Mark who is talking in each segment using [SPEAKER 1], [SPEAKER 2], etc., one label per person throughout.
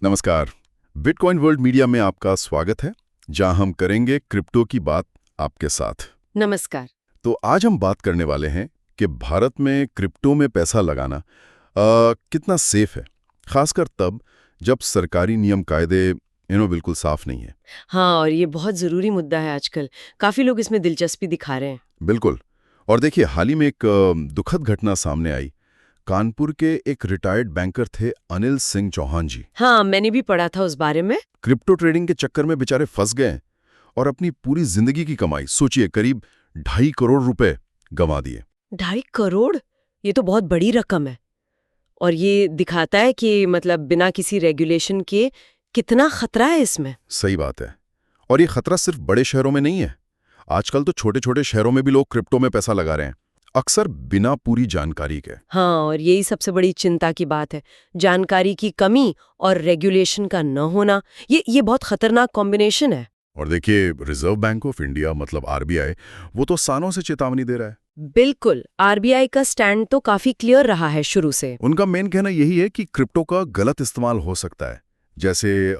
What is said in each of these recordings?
[SPEAKER 1] नमस्कार। Bitcoin world media में आपका स्वागत है, जहां हम करेंगे क्रिप्टो की बात आपके साथ।
[SPEAKER 2] नमस्कार।
[SPEAKER 1] तो आज हम बात करने वाले हैं कि भारत में क्रिप्टो में पैसा लगाना कितना सेफ है, खासकर तब जब सरकारी नियम कायदे बिल्कुल साफ नहीं है।
[SPEAKER 2] हाँ, और ये बहुत ज़रूरी मुद्दा है आजकल। काफ़ी लोग इसमें दिलचस्पी दिखा रहे हैं।
[SPEAKER 1] बिल्कुल। और देखिए, हाल ही में एक दुखद घटना सामने आई। कानपुर के एक रिटायर्ड बैंकर थे अनिल सिंह चौहान जी।
[SPEAKER 2] हाँ, मैंने भी पढ़ा था उस बारे में।
[SPEAKER 1] क्रिप्टो ट्रेडिंग के चक्कर में बेचारे फंस गए और अपनी पूरी जिंदगी की कमाई, सोचिए, करीब 2.5 करोड़ रुपए गंवा दिए।
[SPEAKER 2] 2.5 करोड़? ये तो बहुत बड़ी रकम है। और ये दिखाता है कि मतलब बिना किसी रेगुलेशन के कितना खतरा है इसमें।
[SPEAKER 1] सही बात है। और ये खतरा सिर्फ बड़े शहरों में नहीं है। आजकल तो छोटे छोटे शहरों में भी लोग क्रिप्टो में पैसा लगा रहे हैं, अक्सर बिना पूरी जानकारी के।
[SPEAKER 2] हाँ, और यही सबसे बड़ी चिंता की बात है। जानकारी की कमी और रेगुलेशन का न होना, ये बहुत खतरनाक कॉम्बिनेशन है।
[SPEAKER 1] और देखिए, रिजर्व बैंक ऑफ इंडिया मतलब आरबीआई, वो तो सालों से चेतावनी दे रहा है।
[SPEAKER 2] बिल्कुल, आरबीआई का स्टैंड तो काफी क्लियर रहा है शुरू से।
[SPEAKER 1] उनका मेन कहना यही है कि क्रिप्टो का गलत इस्तेमाल हो सकता है, जैसे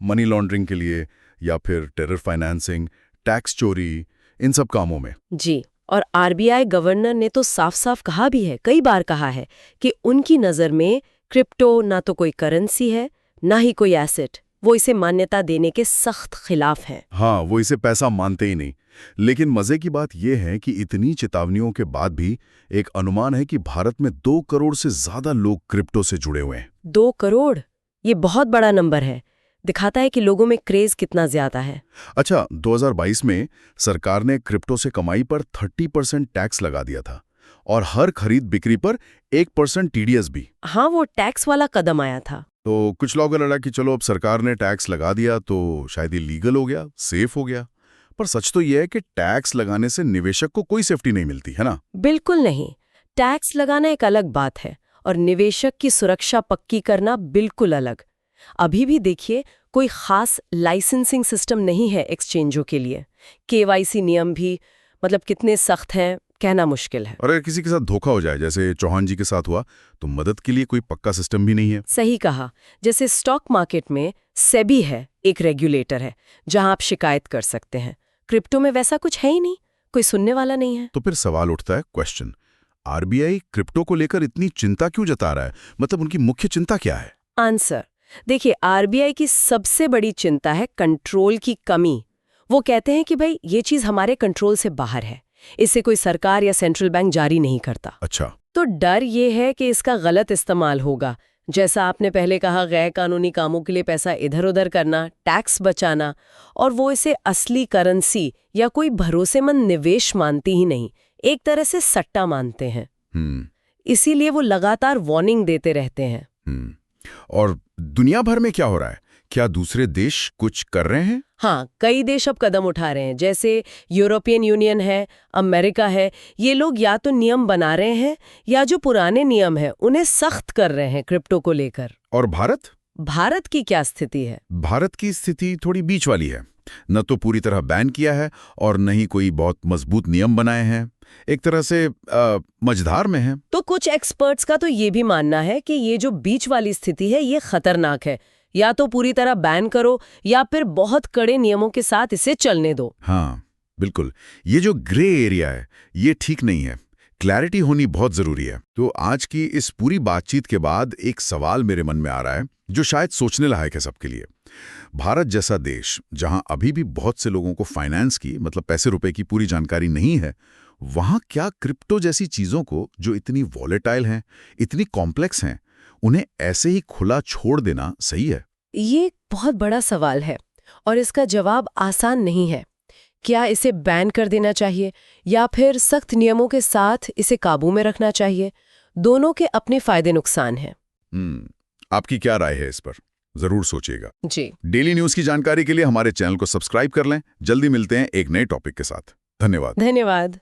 [SPEAKER 1] मनी लॉन्ड्रिंग के लिए या फिर टेरर फाइनेंसिंग, टैक्स चोरी, इन सब कामों में।
[SPEAKER 2] जी, और आरबीआई गवर्नर ने तो साफ साफ कहा भी है, कई बार कहा है कि उनकी नज़र में क्रिप्टो ना तो कोई करेंसी है, ना ही कोई एसेट। वो इसे मान्यता देने के सख्त खिलाफ हैं।
[SPEAKER 1] हाँ, वो इसे पैसा मानते ही नहीं। लेकिन मजे की बात यह है कि इतनी चेतावनियों के बाद भी एक अनुमान है कि भारत में 2 करोड़ से ज्यादा लोग क्रिप्टो से जुड़े हुए हैं।
[SPEAKER 2] 2 करोड़? ये बहुत बड़ा नंबर है। दिखाता है कि लोगों में क्रेज कितना ज्यादा है।
[SPEAKER 1] अच्छा, 2022 में सरकार ने क्रिप्टो से कमाई पर 30% टैक्स लगा दिया था और हर खरीद बिक्री पर 1% टीडीएस भी।
[SPEAKER 2] हाँ, वो टैक्स वाला कदम आया था।
[SPEAKER 1] तो कुछ लोगों को लगा कि चलो, अब सरकार ने टैक्स लगा दिया तो शायद ये लीगल हो गया, सेफ हो गया। पर सच तो यह है कि टैक्स लगाने से निवेशक को कोई सेफ्टी नहीं मिलती है ना।
[SPEAKER 2] बिल्कुल नहीं। टैक्स लगाना एक अलग बात है और निवेशक की सुरक्षा पक्की करना बिल्कुल अलग। अभी भी देखिए, कोई खास लाइसेंसिंग सिस्टम नहीं है एक्सचेंजों के लिए। केवाईसी नियम भी मतलब कितने सख्त हैं, कहना मुश्किल है।
[SPEAKER 1] और अगर किसी के साथ धोखा हो जाए, जैसे चौहान जी के साथ हुआ, तो मदद के लिए कोई पक्का सिस्टम भी नहीं है।
[SPEAKER 2] सही कहा। जैसे स्टॉक मार्केट में सेबी है, एक रेगुलेटर है जहां आप शिकायत कर सकते हैं। क्रिप्टो में वैसा कुछ है ही नहीं, कोई सुनने वाला नहीं है।
[SPEAKER 1] तो फिर सवाल उठता है, क्वेश्चन, आरबीआई क्रिप्टो को लेकर इतनी चिंता क्यों जता रहा है? मतलब उनकी मुख्य चिंता क्या है?
[SPEAKER 2] आंसर देखिए, आरबीआई की सबसे बड़ी चिंता है कंट्रोल की कमी। वो कहते हैं कि भाई ये चीज हमारे कंट्रोल से बाहर है, इसे कोई सरकार या सेंट्रल बैंक जारी नहीं करता।
[SPEAKER 1] अच्छा।
[SPEAKER 2] तो डर ये है कि इसका गलत इस्तेमाल होगा। जैसा आपने पहले कहा, गैर कानूनी कामों के लिए पैसा इधर उधर करना, टैक्स बचाना, और वो इसे असली करेंसी या कोई भरोसेमंद निवेश मानती ही नहीं, एक तरह से सट्टा मानते हैं। इसीलिए वो लगातार वार्निंग देते रहते हैं।
[SPEAKER 1] और दुनिया भर में क्या हो रहा है? क्या दूसरे देश कुछ कर रहे हैं?
[SPEAKER 2] हाँ, कई देश अब कदम उठा रहे हैं। जैसे यूरोपियन यूनियन है, अमेरिका है। ये लोग या तो नियम बना रहे हैं या जो पुराने नियम हैं उन्हें सख्त कर रहे हैं क्रिप्टो को लेकर।
[SPEAKER 1] और भारत?
[SPEAKER 2] भारत की क्या स्थिति है?
[SPEAKER 1] भारत की स्थिति थोड़ी बीच वाली है। न तो पूरी तरह बैन किया है और न ही कोई बहुत मजबूत नियम बनाए हैं। एक तरह से मझधार में है।
[SPEAKER 2] तो कुछ एक्सपर्ट्स का तो ये भी मानना है कि ये जो बीच वाली स्थिति है ये खतरनाक है। या तो पूरी तरह बैन करो या फिर बहुत कड़े नियमों के साथ इसे चलने दो।
[SPEAKER 1] हाँ, बिल्कुल। ये जो ग्रे एरिया है, ये ठीक नहीं है। क्लैरिटी होनी बहुत जरूरी है। तो आज की इस पूरी बातचीत के बाद एक सवाल मेरे मन में आ रहा है, जो शायद सोचने लायक है सबके लिए। भारत जैसा देश, जहां अभी भी बहुत से लोगों को फाइनेंस की, मतलब पैसे रुपए की पूरी जानकारी नहीं है, वहां क्या क्रिप्टो जैसी चीजों को, जो इतनी वॉलेटाइल हैं, इतनी कॉम्प्लेक्स हैं, उन्हें ऐसे ही खुला छोड़ देना सही है?
[SPEAKER 2] ये बहुत बड़ा सवाल है और इसका जवाब आसान नहीं है। क्या इसे बैन कर देना चाहिए या फिर सख्त नियमों के साथ इसे काबू में रखना चाहिए? दोनों के अपने फायदे नुकसान हैं।
[SPEAKER 1] आपकी क्या राय है इस पर? जरूर सोचिएगा।
[SPEAKER 2] जी।
[SPEAKER 1] डेली न्यूज की जानकारी के लिए हमारे चैनल को सब्सक्राइब कर लें। जल्दी मिलते हैं एक नए टॉपिक के साथ। धन्यवाद।
[SPEAKER 2] धन्यवाद।